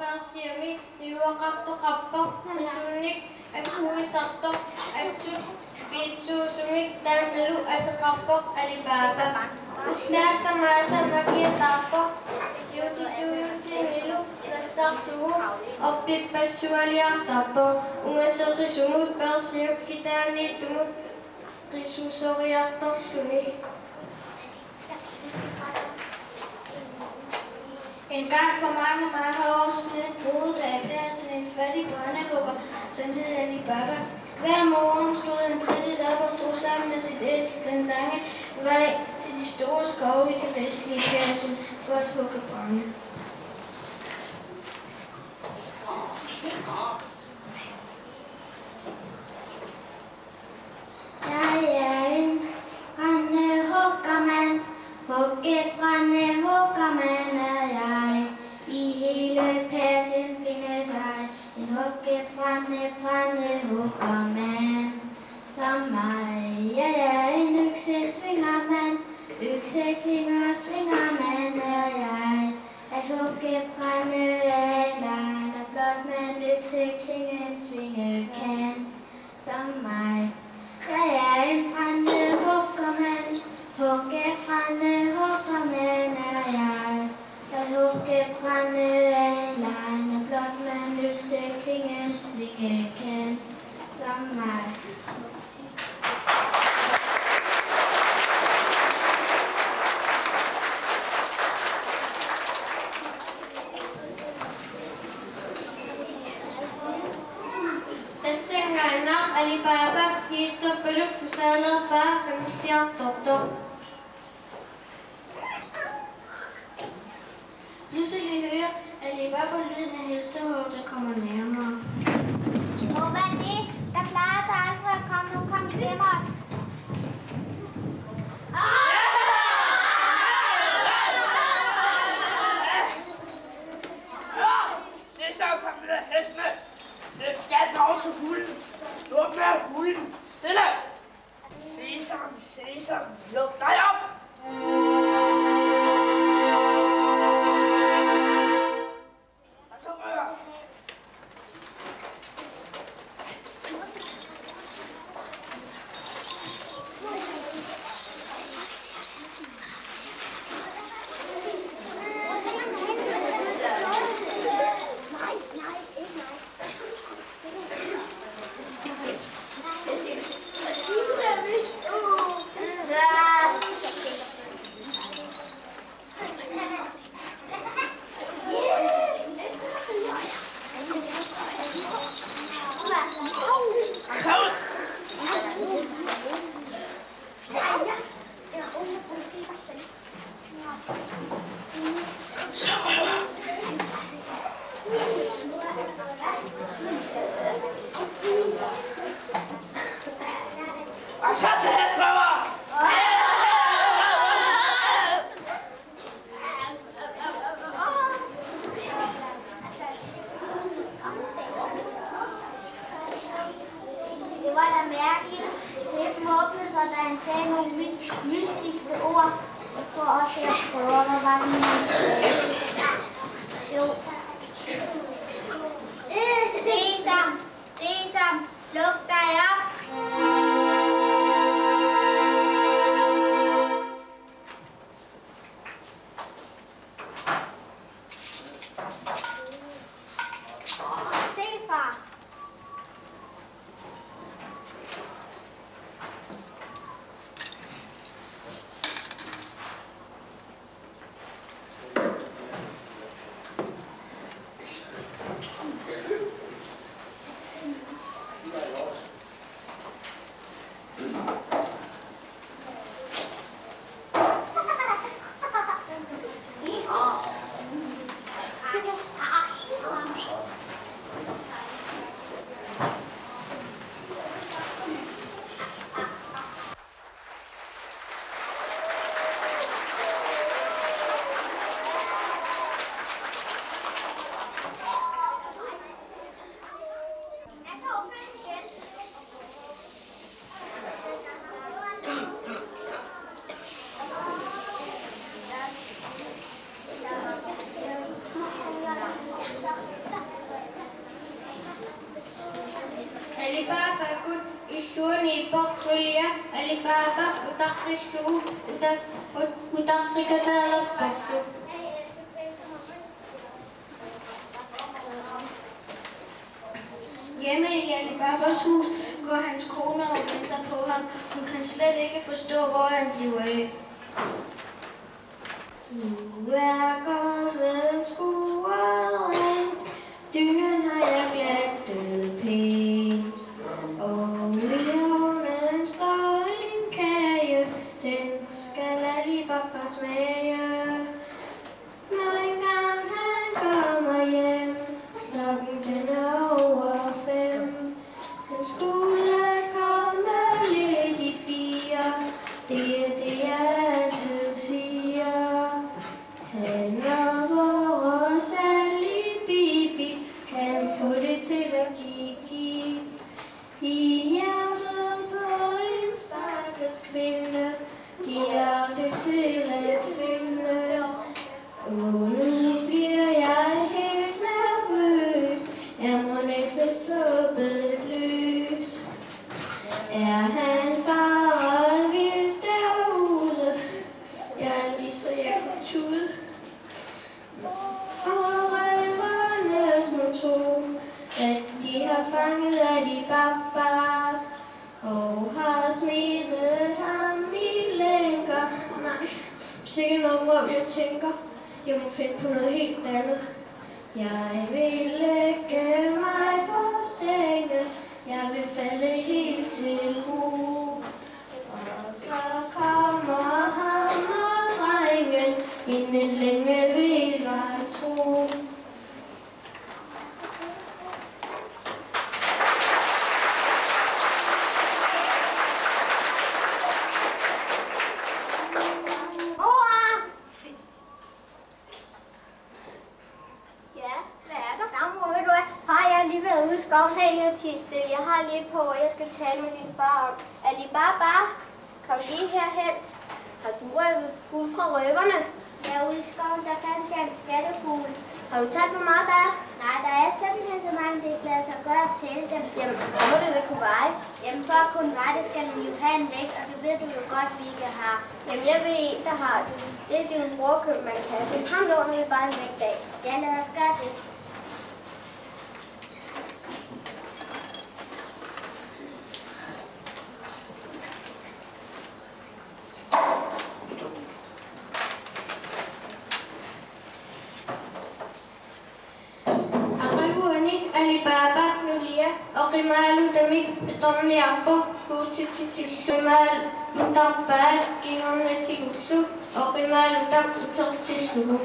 kalsiumi, liwakaktukapok, masunik, at puwisaktok, at pitsusumik, damelu, at sakapok, alibaba. Utdat tamasa makitapok, yutituyut sinilu, nasaktuhu, oppipassualiartapok, ungasakisumut, kalsium, kitanitumut, risusoriartok suni. En gang for mange år siden boede der i pladsen en fattig brændehugger, som hed Ali Baba. Hver morgen stod han tidligt op og drog sammen med sit æsel den lange vej til de store skove i det vestlige Persien for at hugge brænde. Jeg er en brændehuggermand, huggebrænde-huggermand er jeg. I hele Persien findes jeg en huggebrænde-huggermand som mig. Jeg er en øksesvingermand, økseklinger-svingermand er jeg. At huggebrænde er en leg, der blot man økseklingen svinge kan som mig. Jeg er en brændehuggermand, huggebrænde-huggermand er jeg. At huggebrænde er en leg, når blot man økseklingen svinge kan som mig. Ali Baba, hiistopelu, kusala, paa, kamisia, toto. Pludselig hører Ali Baba lyden af hestehår, der kommer nærmere. Hvad er det? Der plejer så aldrig at komme nogen. Kom igennem os. Se så, kom med hestene. Løb skatten over til hulden. Luk med hulden. Stille. Sesam, luk dig op. Og så rør. Og så til hestrøver! Det var da mærkeligt. Kæben åbnede sig, da han sagde nogle mystiske ord. Jeg tror også, jeg prøver, hvad var det, han sagde? Jo. Sesam, luk dig op. Se, far. يشتوني بقلية البابا وتقرشوا وتقرك تلقفوا. Hjemme i Alibabas hus går hans kone og venter på ham. Hun kan slet ikke forstå, hvor han bliver af. Nu er gulvet skuret rent, dynen har jeg glattet pænt, og i ovnen står en kage, den skal Alibaba smage. Når engang han kommer hjem, klokken den er over 5, den skulle komme lidt i 4, det er det jeg altid siger. Han og vores alibi kan få det til at give i hjertet på en stakkels kvinde, giver det til at finde. Og nu bliver jeg helt nervøs, jeg må næsten sluppet et lys. Er han bare vildt derude, jeg er lige så jeg kan tude. Og røvernes må tro, at de har fanget Alibaba og har smidt ham i lænker. Nej, sikkert noget hvor jeg tænker, jeg må finde på noget helt andet. Jeg vil lægge mig på sengen, jeg vil falde helt til ro. Og så kommer ham og drengen, inden længe vil jeg tro. Jeg har lige på, at jeg skal tale med din far om. Alibaba, kom lige herhen. Har du røvet guld fra røverne? Ja, ude i skoven, der fandt jeg en skattefugl. Har du taget, hvor meget der er? Nej, der er simpelthen så mange, det ikke lader sig gøre at tælle dem. Jamen, så må det da kunne veje. Jamen, for at kunne veje det, skal man jo have en vægt, og det ved du jo godt, vi ikke har. Jamen, jeg ved en, der har det. Det er din brorkøbmandkasse. Ham låner vi bare en vægt af. Ja, lad os gøre det. Alibaba nulia oqimalu tamik tommi appo kuutitsimal mutabbal kinonnatikullu oqimalu tam utertislu.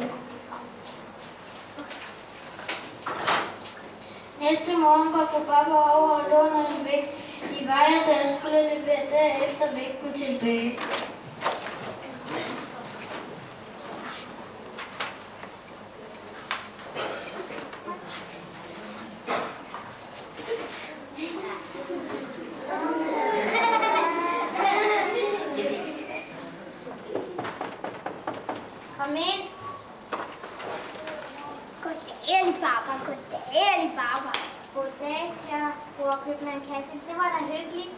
Næste morgen går Baba over og låner en vægt. De vejer deres skulle levere derefter vægten tilbage. Kom ind. Goddag, Alibaba. Goddag, Alibaba. Goddag, herre brorkøbmandkasse. Det var da hyggeligt.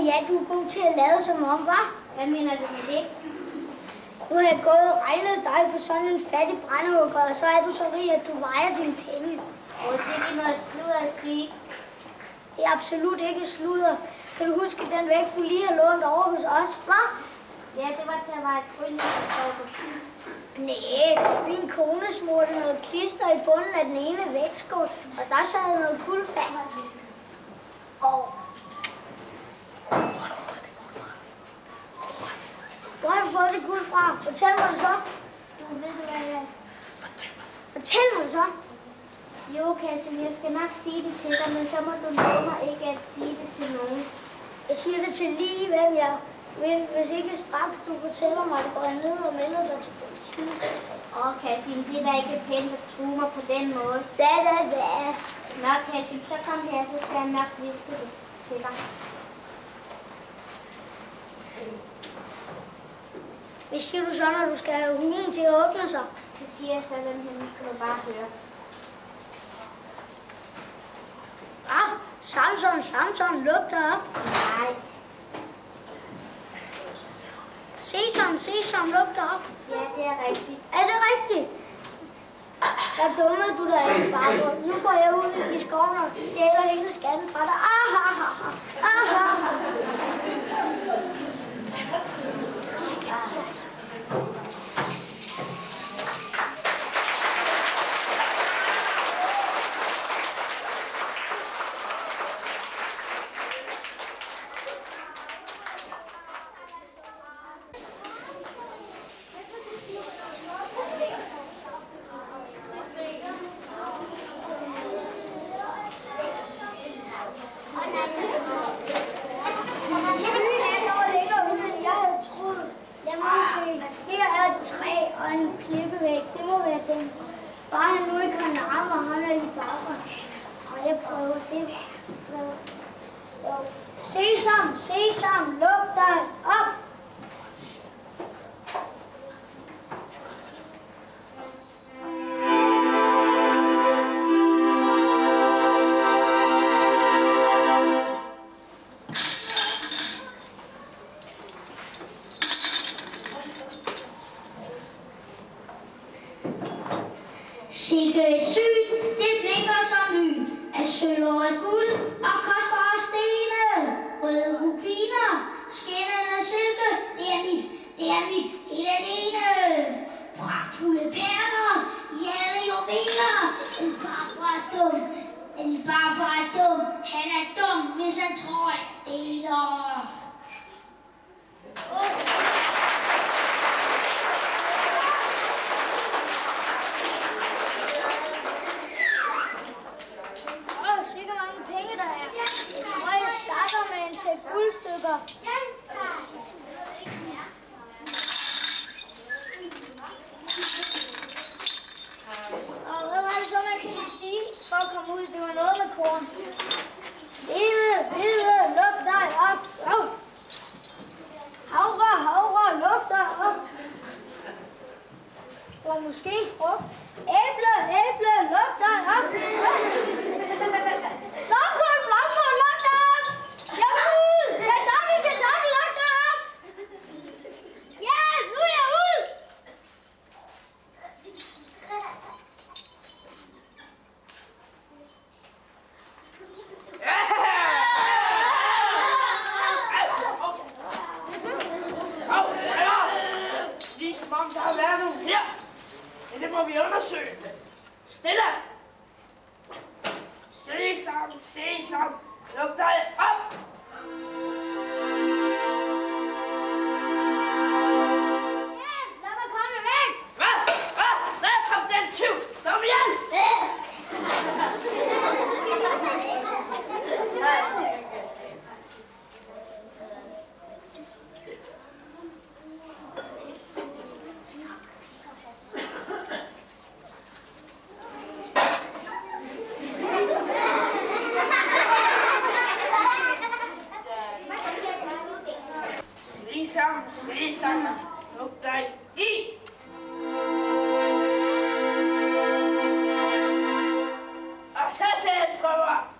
Ja, du er god til at lade som om, hva'? Hvad mener du med det? Nu har jeg gået og regnet dig for sådan en fattig brændehugger, og så er du så rig, at du vejer dine penge. Og det er noget sludder at sige. Det er absolut ikke sludder. Kan du huske den vægt, du lige har lånt over hos os, hva'? Ja, det var til at veje krydningsforskål. Næh, min kone smurte noget klister i bunden af den ene vægtskål, og der sad noget guld fast. Hvor har du fået det guld fra? Fortæl mig det så. Du ved du hvad jeg... Fortæl mig det så. Jo, Kasse, jeg skal nok sige det til dig, men så må du love mig ikke at sige det til nogen. Jeg siger det til lige, hvem jeg vil. Hvis ikke straks du fortæller mig, at går jeg ned og melder dig til politiet. Kasse, det er da ikke pænt at true mig på den måde. Hvad? Nå, Kasse, så kom her, så skal jeg nok viske det til dig. Hvad siger du så, når du skal have hulen til at åbne sig? Så siger jeg sådan her, nu skal du bare høre. Samson, luk dig op. Nej, Nej. Sesam, luk dig op. Ja, det er rigtigt. Er det rigtigt? Der dummede du dig ikke, Barbara. Nu går jeg ud i skoven og stjæler hele skatten fra dig. Bare han nu ikke har narme, og han er lige bare. Og jeg prøver det. Sesam, luk dig op. Sikke et syn, det blinker så ny, af sølv og af guld og kostbare stene. Røde rubiner, skinnende silke, det er mit helt alene. Pragtfulde perler, jade juveler, en Barbara er dum, han er dum, hvis han tror, at deler. Sikke mange penge der er. Jeg tror, jeg starter med en sæt guldstykker. Og hvad var det så, man kunne sige for at komme ud? Det var noget med korn. Hvide, luk dig op. Havre, luk dig op. Det var måske en frugt. Æble, luk dig op. Blomkål, luk dig op. Jeg er ud. Kartoffel, luk dig op. Ja, nu er jeg ud. Lige som om der har været nogen her. Men det må vi undersøge. Stille! Sesam, luk dig op! Ja, lad mig komme væk. Hvad? Lad kom den tyv! Kom igen! Sesam, luk dig i! Og så til et skubber!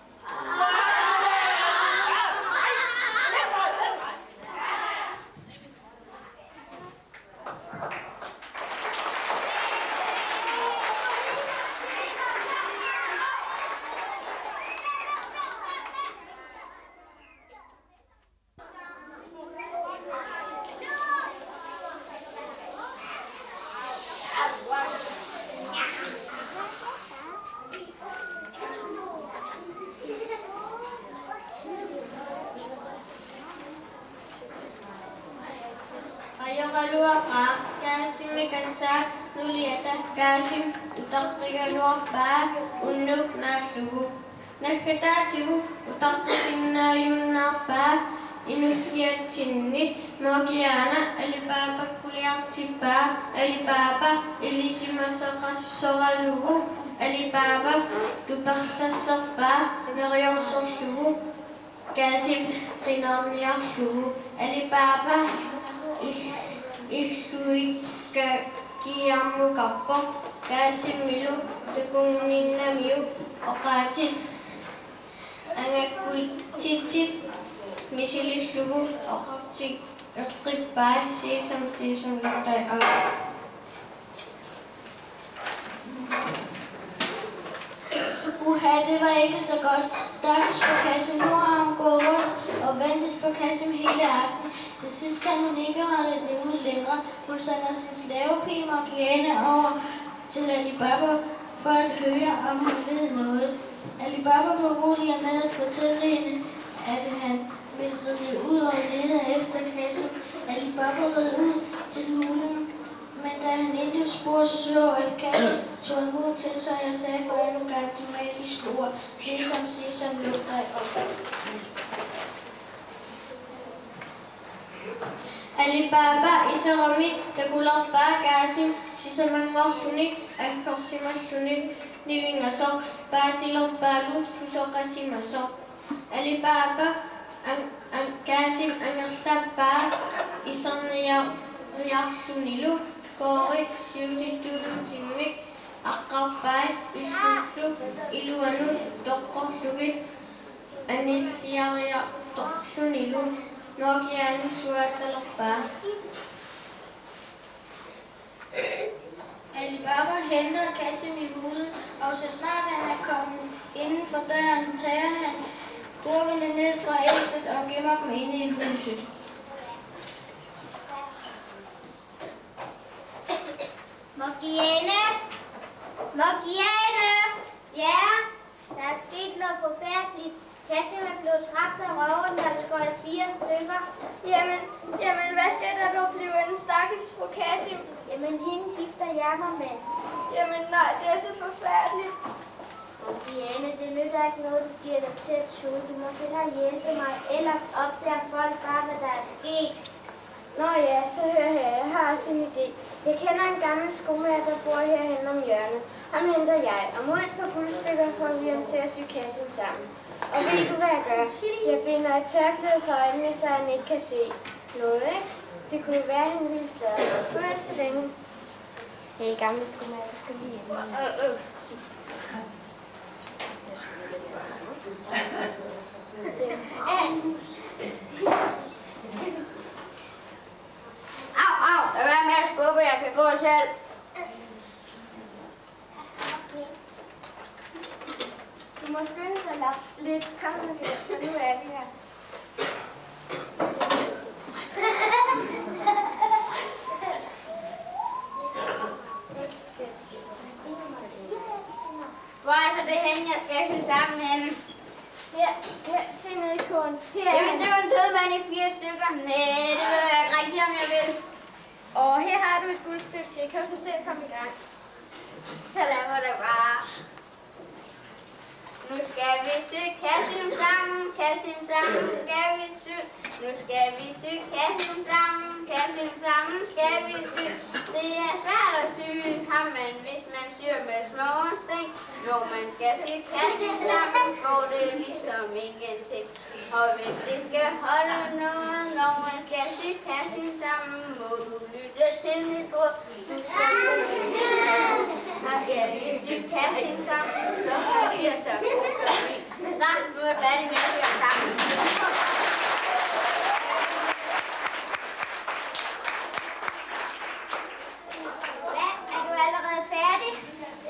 Ayukaluaka, Kasim Mikasa, Luliata, Kasim, Utakrigaluaka, Unuk Nasugu. Nakatatu, Utakrinayunapa, Inusiatini, Morgiana, Alibaba Kuliaktipa, Alibaba, Elisima Soralugu, Alibaba, Tuparta Sopa, Mario Sosugu, Kasim, Rinamiasugu, Alibaba, Isui Kiamu Kapo, Kasimilu, Tukunina Miu, Okatin, Angakul Chichit, Michele Slugu og Grib Bay, Sesam, Lugtøj og Uha, det var ikke så godt. Stakkels på Kassim, nu har hun gået rundt og ventet på Kassim hele aften. Til sidst kan hun ikke holde det ud længere. Hun sender sin slavepige Morgiane over til Ali Baba for at høre, om hun ved noget. Ali Baba beroliger med at fortælle hende, at han vil ride ud og lede efter Kassim. Ali Baba red ud til hulen, men da han ikke spor så, at Kassim tog en mod til sig og sagde for endnu gang de magiske ord. Sesam, Lugtøj og Ali Baba Isarami Tagulat Ba Kassim Sisamangor Tunik Al-Forsimas Tunik Nivingasor Basilor Balu Susor Kasimasor Ali Baba Kassim Angerstab Ba Isarnayar Tunilu Korik Syuditu Timik Akarbai Isu Iluanu Dokor Sugit Anisiaria Tunilu Morgiane Suatalokba. Ali Baba henter Kassim i hulen, og så snart han er kommet inden for døren, tager han burkene ned fra æslet og gemmer dem inde i huset. Morgiane! Ja? Der er sket noget forfærdeligt. Kassim er blevet dræbt af røveren, der skøjt 4 stykker. Jamen, hvad skal der dog blive en stakkels fru Kassim? Jamen, hende gifter jeg mig med. Jamen, nej, det er så forfærdeligt. Morgiane, det nytter ikke noget, du giver dig til at tude. Du må hellere hjælpe mig, ellers opdager folk bare, hvad der er sket. Nå ja, så hør her, jeg har også en idé. Jeg kender en gammel skomager, der bor herhen om hjørnet. Ham henter jeg, og mod et par guldstykker får vi ham til at sy Kassim sammen. Og ved du, hvad jeg gør? Jeg binder et tørklæde for øjnene, så han ikke kan se noget, ikke? Det kunne jo være, at han ville sladre. Følg så længe. Det er gamle skomager, der skal lige hjemme. Au! Lad være med at skubbe, jeg kan gå selv. Du må skynde dig lidt. Kom nu her, for nu er vi her. Hvor er så det henne, jeg skal sy sammen henne? Her, se ned i kogen. Jamen, det var en dødvand i 4 stykker. Næh, det ved jeg ikke rigtigt, om jeg vil. Og her har du et guldstykke til. Kan du så se at komme i gang? Så laver det bare. Nu skal vi sy Kassim sammen, skal vi sy. Nu skal vi sy Kassim sammen, skal vi sy. Det er svært at sy ham, men hvis man syr med små stik. Når man skal sy Kassim sammen, går det ligesom ingenting. Og hvis det skal holde noget, når man skal sy Kassim sammen, må du lytte til mit råd. Nu skal vi sy Kassim sammen, så bliver så god som vi. Så, nu er jeg færdig med at syre sammen. Hvad? Er du allerede færdig?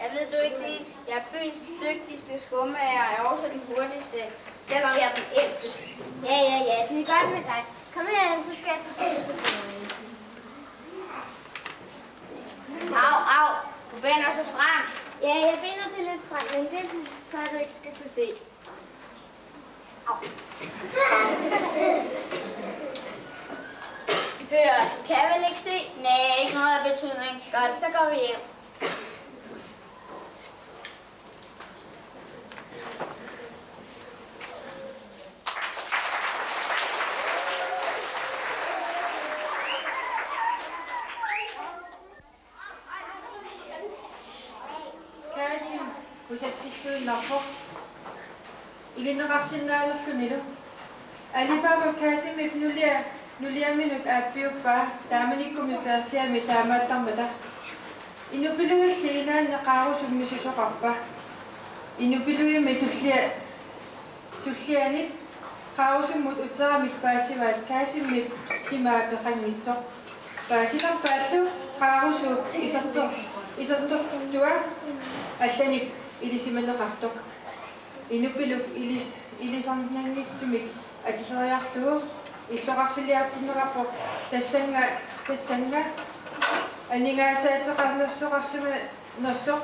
Jeg ved du ikke det. Jeg er byens dygtigste skummager og er også den hurtigste, selvom jeg er den ældste. Ja, det er godt med dig. Kom herhen, så skal jeg tage fælde på døren. Au, du binder så stramt. Ja, jeg binder det lidt stramt, men det er for, at du ikke skal kunne se. Au. Hør, du kan vel ikke se? Nej, ikke noget af betydning. Godt, så går vi hjem. Kassim, kusettiktuin lafo. Ilinnerarsinnaallerkunilu. Ali Baba Kassim nulia minut appiuppa taamanikkum ipersiami taamattarmata. Inupiluilliina neqaarusummisosoqarpa. Inupiluimi tullianik Hausemut utsaramik paasivat Kasimip simaappeqanngitsoq. Paasitam paattu haarusuut isottoq tua allanik ilisimaneqartoq. Inupiluk ilisarnanngittumik atiseriartugu иллоqarfiliartinnerapor tassanga аннигаасаатеқарнерсоқарсума нерсоқ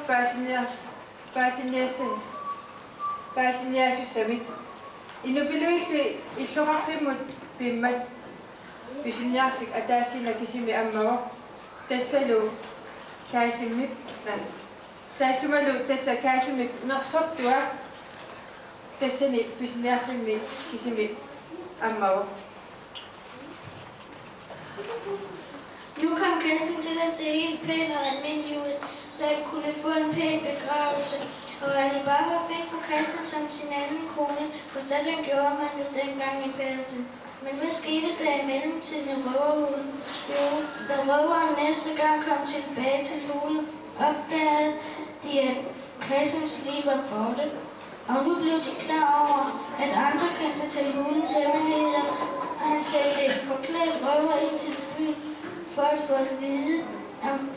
паасинниассамик инупилуилли иллоқарфиммут пиммат писинниарлик атаассина кисими аммава тассалу каасиммик таассумалу тасса каасиммик нерсортуа тассани писинниарлимми кисими аммава. Nu kom Kasim til at se helt pæn og almindelig ud, så han kunne få en pæn begravelse. Og Alibaba fik på Kasim som sin anden kone, for sådan gjorde man jo dengang i Persien. Men hvad skete der i mellemtiden i røverhulen? Jo, da røveren næste gang kom tilbage til hulen, opdagede de, at Kasims lig var borte. Og nu blev de klar over, at andre kendte til hulens hemmeligheder, og han sendte en forklædt røver ind til byen, for at få at vide, om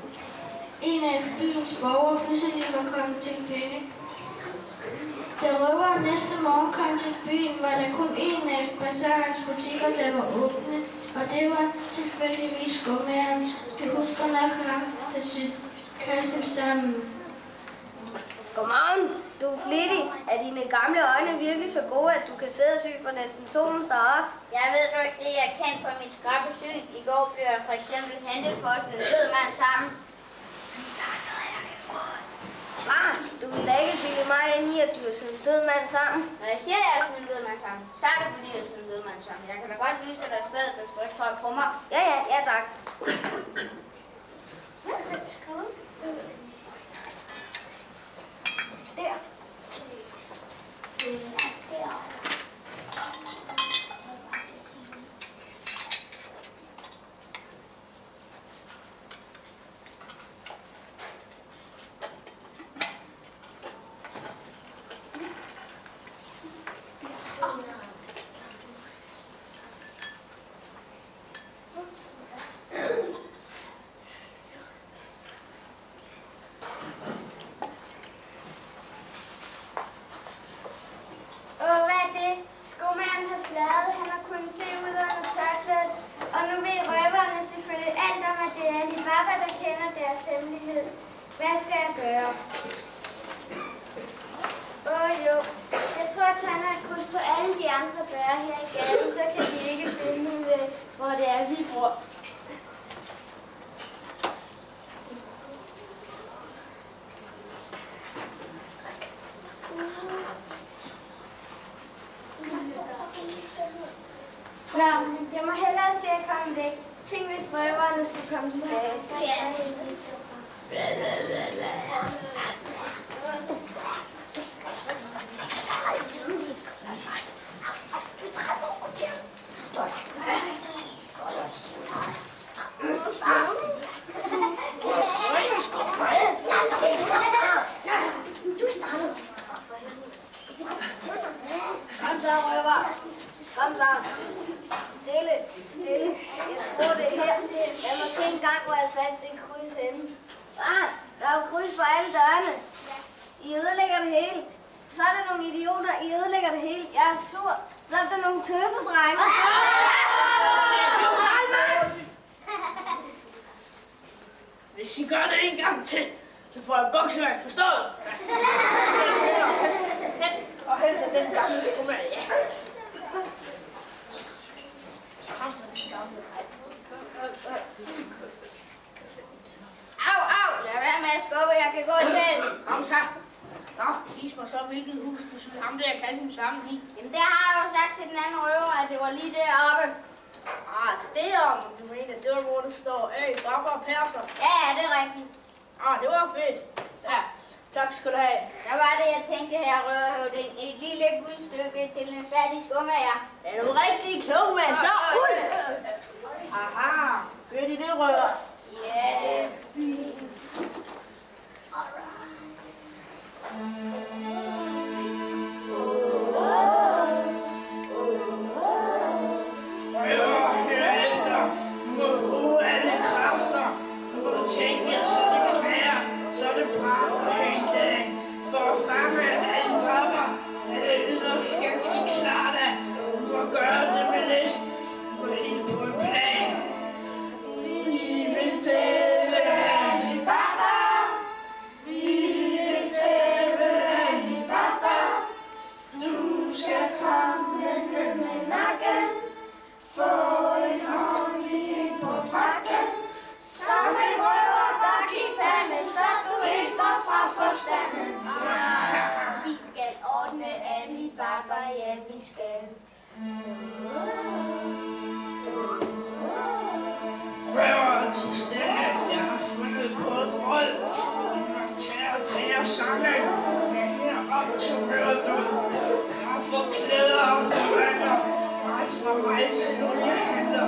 en af byens borgere pludselig var kommet til penge. Da røveren næste morgen kom til byen, var der kun en af bazarens butikker, der var åbne, og det var tilfældigvis skomageren. Du husker nok ham, der syede Kasim sammen. Godmorgen. Du er flittig. Er dine gamle øjne virkelig så gode, at du kan sidde og sy for næsten solen står op? Jeg ved du ikke, det er kendt for mit skrappe syn. I går blev jeg for eksempel hentet for en død mand sammen. Der er noget, jeg kan bruge. Far, du vil da ikke bilde mig ind i, at du er sådan en død mand sammen? Når jeg siger, at jeg er sådan en død mand sammen, så er det fordi, jeg er sådan en død mand sammen. Jeg kan da godt vise dig stedet, hvis du ikke tror på mig. Ja tak. Der. Hvad skal jeg gøre? Jo. Jeg tror, at han har kryds på alle de andre døre her i gaden, så kan vi ikke finde ud af, hvor det er, vi bor. Nå, jeg må hellere se at komme væk. Tænk, hvis røverne skal komme tilbage. Ja. Kom så, røver. Kom så. Stille. Jeg tror, det er her. Jeg må se en gang, hvor jeg satte det kryds henne. Der er jo kryds på alle dørene. I ødelægger det hele. Så er der nogle idioter, I ødelægger det hele. Jeg er sur. Så er der nogle tøsedrenge. Hvis I gør det en gang til, så får jeg bokseværk, forstået? Og hente den gamle skomag, ja. Au! Lad være med at skubbe, jeg kan gå i selv. Kom så. Nå, vis mig så, hvilket hus du skulle ham der Kasim sammen i. Jamen det har jeg jo sagt til den anden røver, at det var lige deroppe. Derom, du mener, det var hvor der står, Baba og Perser. Ja, det er rigtigt. Det var fedt. Ja, tak skal du have. Så var det, jeg tænkte her, røverhøvding. Et lille guldstykke til en fattig skummager. Er du rigtig klog, mand? Så ud! Aha, gør de det, røver? Ja, det er fint. skal klare det. Du må gøre det med næsten på helt på en plan. Vi vil tæve Alibaba. Vi vil tæve Alibaba. Du skal komme med nakken. Få en ordentlig på frakken. Som en røver, der gik vandet, så du ikke går fra forstanden. Vi skal ordne Alibaba, ja vi skal. Røver til stille, jeg har fundet på et råd. Tager sammen med herop til Rørdød. Jeg har fået klæder og drønner. Meget fra mig til oliehandler.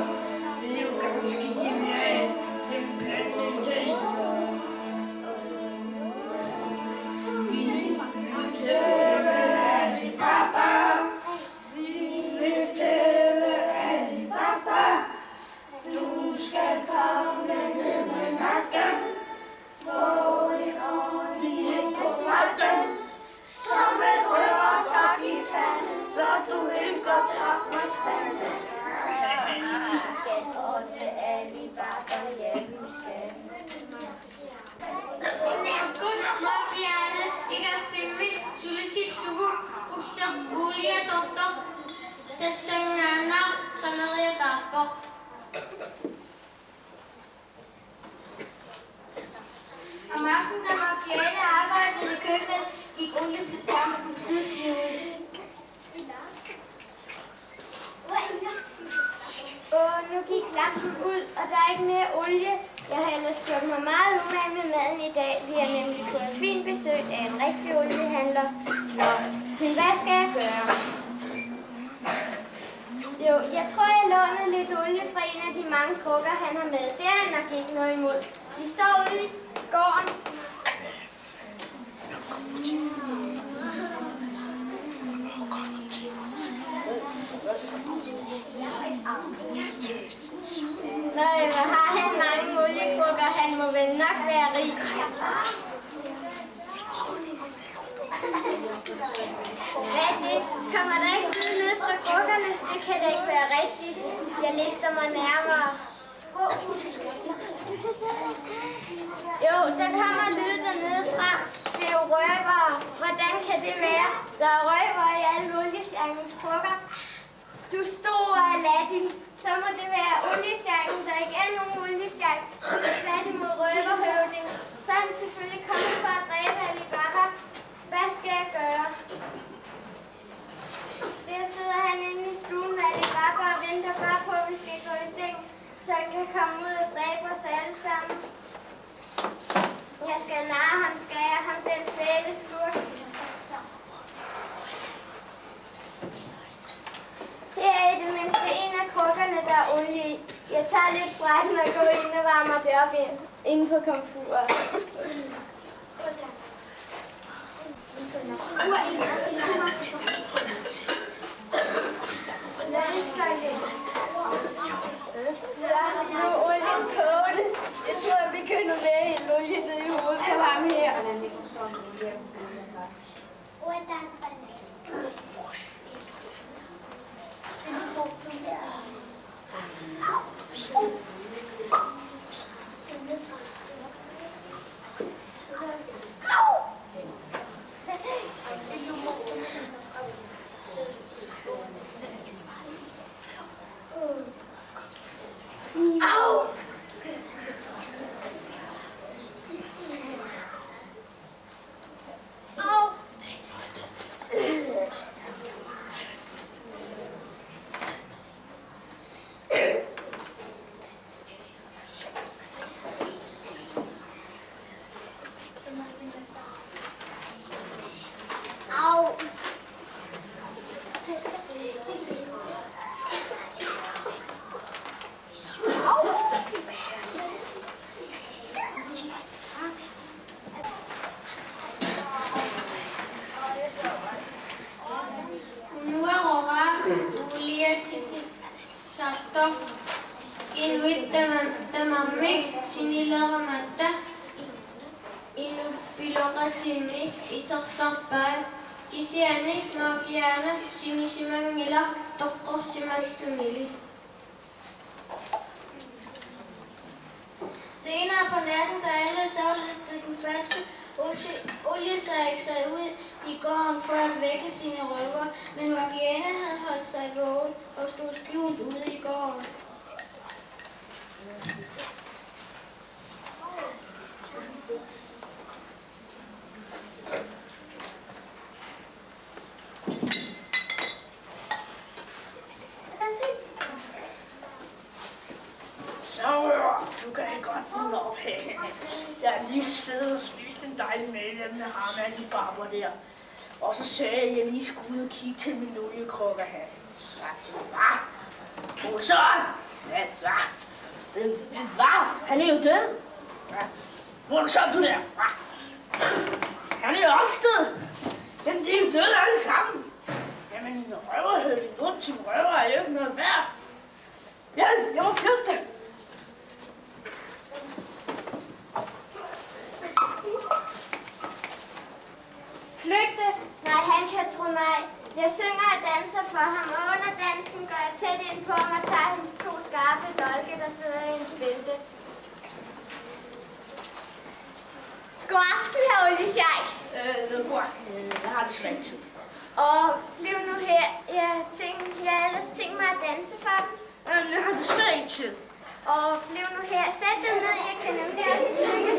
Det er jo ganske genialt. Det er en blandt idé. Vi vil tæve Alibaba. Vi vil tæve Alibaba. Du skal komme ned med nakken. Få en ordentlig på frakken. Som et røver, der gik panden, så du ikke går fra forstanden. Vi skal ordne Alibaba, ja vi skal. Gud, småbjerne, ikke at finde solitik, dugu, ukser, olie, doktor, sæsengerne, som Maria Darsker. Om aftenen, da Marianne arbejdede i køkkenet, gik oliepladserne pludselig ud. Nu gik lampen ud, og der er ikke mere olie. Jeg har ellers gjort mig meget umage med maden i dag. Vi har nemlig fået fint besøg af en rigtig oliehandler. Men hvad skal jeg gøre? Jo, jeg tror, jeg lånede lidt olie fra en af de mange krukker, han har med. Det er han nok ikke noget imod. De står ude i gården. Nej, hvor har han mange oliekrukker. Han må vel nok være rig. Hvad er det? Kommer der ikke ned fra krukkerne? Det kan da ikke være rigtigt. Jeg lister mig nærmere. Jo, der kommer lyd dernede fra. Det er jo røvere. Hvordan kan det være? Der er røvere i alle oliesjangens krukker. Du store Aladdin. Så må det være oliesjangen, der ikke er nogen oliesjang. Tværtimod røverhøvding. Så er han selvfølgelig kommet for at dræbe Alibaba. Hvad skal jeg gøre? Der sidder han inde i stuen med Alibaba og venter bare på, at vi skal gå i seng, så han kan komme ud og dræbe os alle sammen. Jeg skal narre ham, skal jeg ham den fæle skurk. Her er i det mindste en af krukkerne, der er olie i. Jeg tager lidt fra den og går ind og varmer det op inde på komfuret. Så nu er olien koget. Jeg tror, jeg begynder med at hælde olie ned i hovedet på ham her. Inuit tamamik sinilaramata inupiloqatimik itarsarpaa Isiani, Morgiana, Sinisimangila, Dokrosimashtumili. Senere på natten, da alle savlistede den falske olie sig ud i gården for at vække sine røver, men Morgiana havde holdt sig vågen og stod skjult ude i gården. Du kan ikke godt finde op her. Jeg har lige siddet og spist en dejlig medlem med ham af de barber der. Og så sagde jeg, at jeg lige skulle ud og kigge til min oliekrukker her. Hvad? Olsson! Hvad? Han er jo død. Olsson, du der. Han er jo også død. Jamen, de er jo døde alle sammen. Jamen, en røverhøvding rundt til røver er jo ikke noget værd. Jeg må flygte. Flygte? Nej, han kan tro nej. Jeg synger og danser for ham, og under dansen går jeg tæt ind på ham og tager hans 2 skarpe dolke, der sidder i hans bælte. God aften, herr Oliesjejk. God aften. Jeg har desværre ikke tid. Og bliv nu her. Jeg har ellers tænkt mig at danse for dem. Jeg har desværre ikke tid. Og bliv nu her. Sæt dig ned, jeg kan nemlig også synge.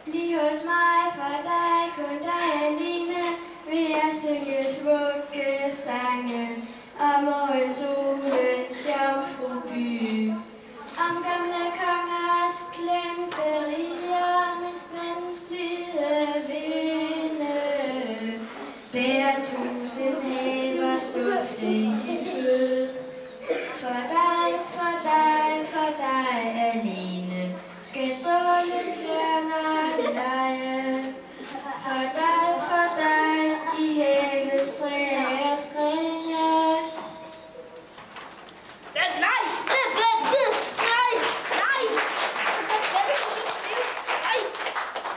Lige hos mig, for dig, kun dig alene, vil jeg synge smukke sange om morgensolens jomfruby. Om gamle kongers glemte riger, mens mandens blide vinde bærer 1000 havers duft i sit skød. For dig, for dig, for dig alene skal strålens stjerner lege. For dig i havets træers grene. Nej!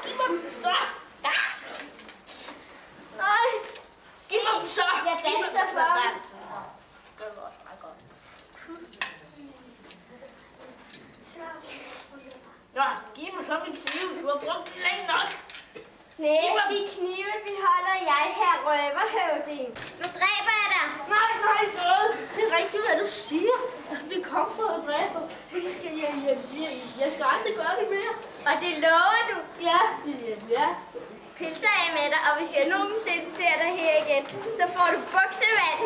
Giv mig den så! Nej! Giv mig den så! Jeg danser for ham. Gør det godt, meget godt. Nå, giv mig så min kniv. Du har brugt den længe nok. Nej, de knive beholder jeg her, røverhøvding. Nu dræber jeg dig. Nej, det er rigtigt, hvad du siger. Vi kom for at dræbe. Jeg skal aldrig gøre det mere. Og det lover du. Ja. Hilser jeg med dig, og hvis jeg nogensinde ser dig her igen, så får du buksevand.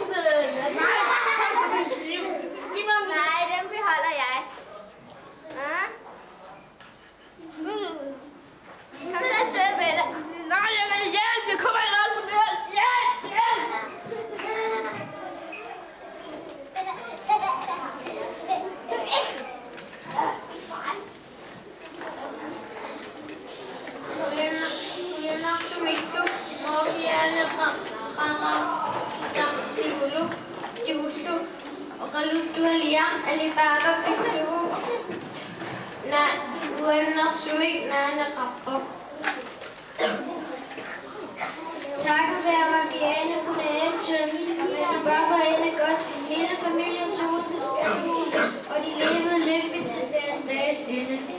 Nej, den beholder jeg. Kom så afsted med dig. Nej, jeg vil hjælp. Jeg kommer ikke alt for mere. Hjælp! Takket være Morgiana på det eventyr, og Barbara ende godt. Hele familien tog til Skandinavien, og de levede lykkeligt til deres dages ende.